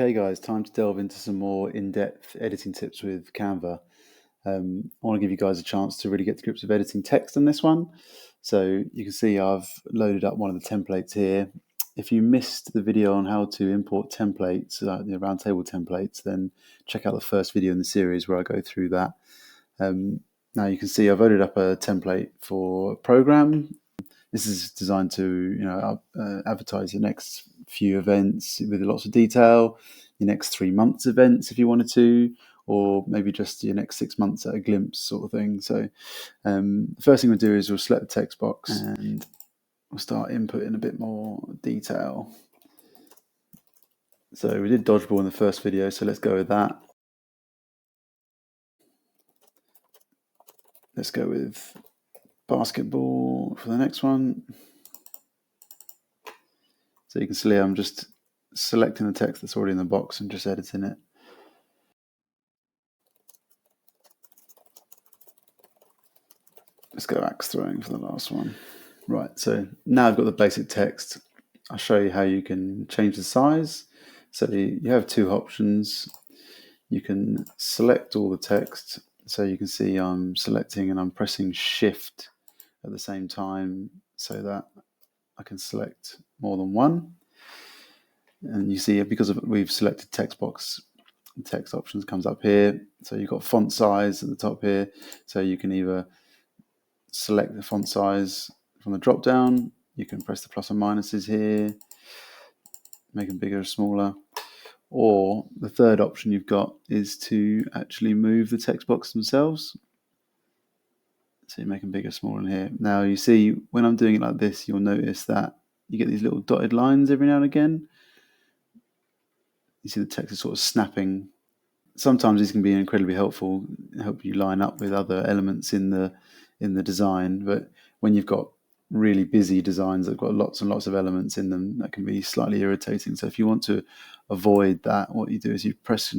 Okay guys, time to delve into some more in-depth editing tips with Canva. I want to give you guys a chance to really get to grips with editing text on this one. So you can see I've loaded up one of the templates here. If you missed the video on how to import templates, the round table templates, then check out the first video in the series where I go through that. Now you can see I've loaded up a template for a program. This is designed to, advertise your next few events with lots of detail, your next 3 months events if you wanted to, or maybe just your next 6 months at a glimpse sort of thing. So the first thing we'll do is we'll select the text box and we'll start inputting a bit more detail. So we did dodgeball in the first video, so let's go with that. Let's go with basketball for the next one. So you can see I'm just selecting the text that's already in the box and just editing it. Let's go axe throwing for the last one. Right, so now I've got the basic text. I'll show you how you can change the size. So you have two options. You can select all the text. So you can see I'm selecting and I'm pressing Shift at the same time so that I can select more than one. And you see, because we've selected text box, text options comes up here. So you've got font size at the top here. So you can either select the font size from the drop down. You can press the plus and minuses here, make them bigger or smaller. Or the third option you've got is to actually move the text box themselves. So you make them bigger or smaller in here. Now you see when I'm doing it like this, you'll notice that you get these little dotted lines every now and again. You see the text is sort of snapping. Sometimes these can be incredibly helpful, help you line up with other elements in the design. But when you've got really busy designs that have got lots and lots of elements in them, that can be slightly irritating. So if you want to avoid that, what you do is you press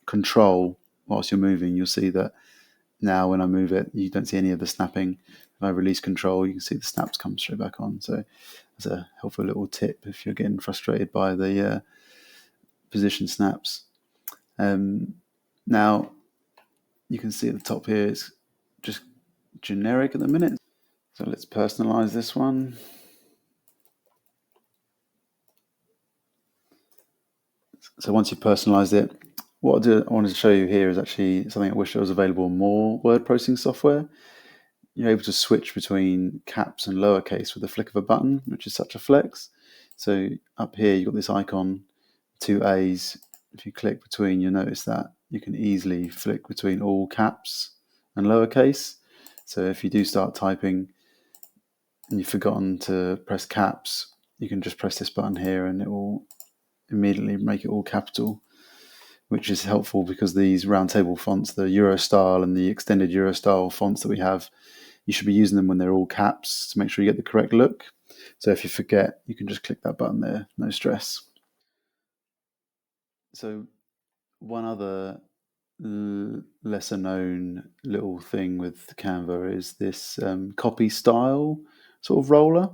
Control whilst you're moving. You'll see that now when I move it, you don't see any of the snapping. If I release Control, you can see the snaps come straight back on. So that's a helpful little tip if you're getting frustrated by the position snaps. Now you can see at the top here it's just generic at the minute. So let's personalize this one. So once you've personalized it, what I wanted to show you here is actually something I wish was available in more word processing software. You're able to switch between caps and lowercase with the flick of a button, which is such a flex. So up here you've got this icon, two A's. If you click between, you'll notice that you can easily flick between all caps and lowercase. So if you do start typing and you've forgotten to press caps, you can just press this button here and it will immediately make it all capital, which is helpful because these round table fonts, the Euro style and the extended Euro style fonts that we have, you should be using them when they're all caps to make sure you get the correct look. So if you forget, you can just click that button there, no stress. So one other lesser known little thing with Canva is this copy style sort of roller.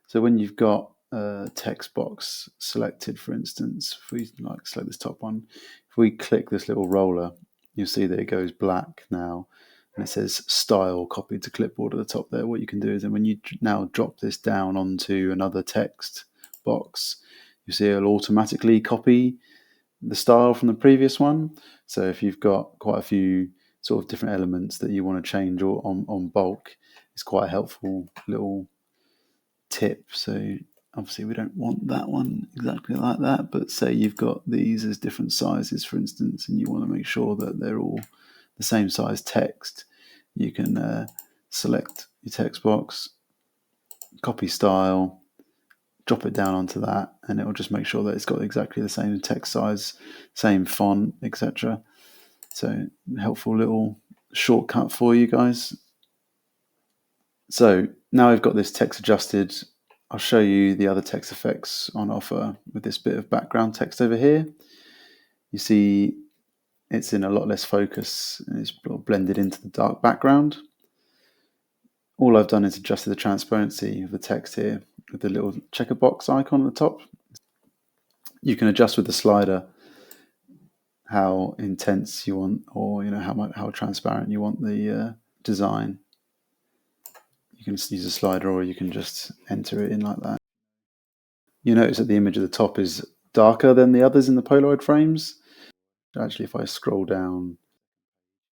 So when you've got a text box selected, for instance, if we select this top one, if we click this little roller, you'll see that it goes black now and it says style copied to clipboard at the top there. What you can do is then when you now drop this down onto another text box, you see it'll automatically copy the style from the previous one. So if you've got quite a few sort of different elements that you want to change or on bulk, it's quite a helpful little tip. So obviously we don't want that one exactly like that, but say you've got these as different sizes, for instance, and you want to make sure that they're all the same size text, you can select your text box, copy style, drop it down onto that, and it will just make sure that it's got exactly the same text size, same font, etc. So helpful little shortcut for you guys. So now I've got this text adjusted, I'll show you the other text effects on offer with this bit of background text over here. You see it's in a lot less focus and it's blended into the dark background. All I've done is adjusted the transparency of the text here with the little checker box icon at the top. You can adjust with the slider how intense you want, or how transparent you want the design. You can just use a slider, or you can just enter it in like that. You notice that the image at the top is darker than the others in the Polaroid frames. Actually, if I scroll down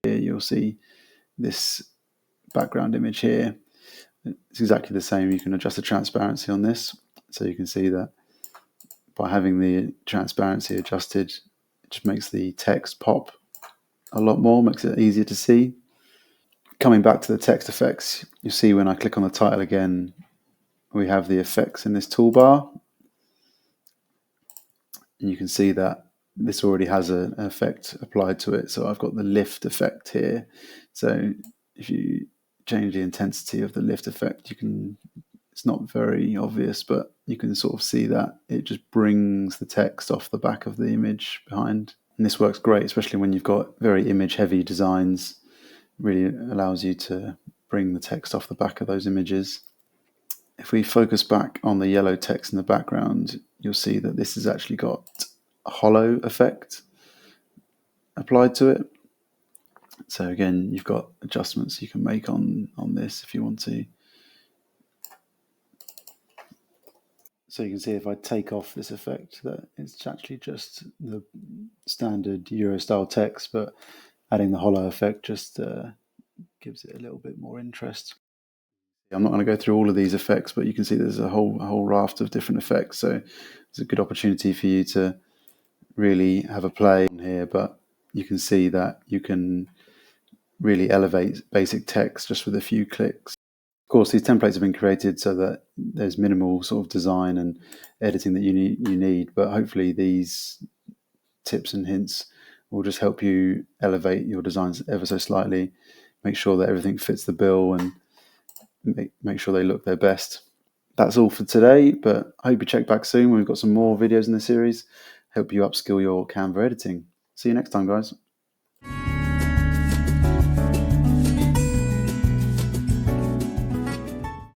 here, you'll see this background image here. It's exactly the same. You can adjust the transparency on this, so you can see that by having the transparency adjusted, it just makes the text pop a lot more, makes it easier to see. Coming back to the text effects, you see when I click on the title again, we have the effects in this toolbar, and you can see that this already has an effect applied to it. So I've got the lift effect here. So if you change the intensity of the lift effect, it's not very obvious, but you can sort of see that it just brings the text off the back of the image behind. And this works great, especially when you've got very image heavy designs. It really allows you to bring the text off the back of those images. If we focus back on the yellow text in the background, you'll see that this has actually got a hollow effect applied to it. So again, you've got adjustments you can make on this if you want to. So you can see if I take off this effect, that it's actually just the standard Euro style text, but adding the hollow effect just gives it a little bit more interest. I'm not going to go through all of these effects, but you can see there's a whole raft of different effects. So it's a good opportunity for you to really have a play on here, but you can see that you can really elevate basic text just with a few clicks. Of course, these templates have been created so that there's minimal sort of design and editing that you need, but hopefully these tips and hints will just help you elevate your designs ever so slightly, make sure that everything fits the bill, and make sure they look their best. That's all for today, but I hope you check back soon when we've got some more videos in the series, help you upskill your Canva editing. See you next time, guys.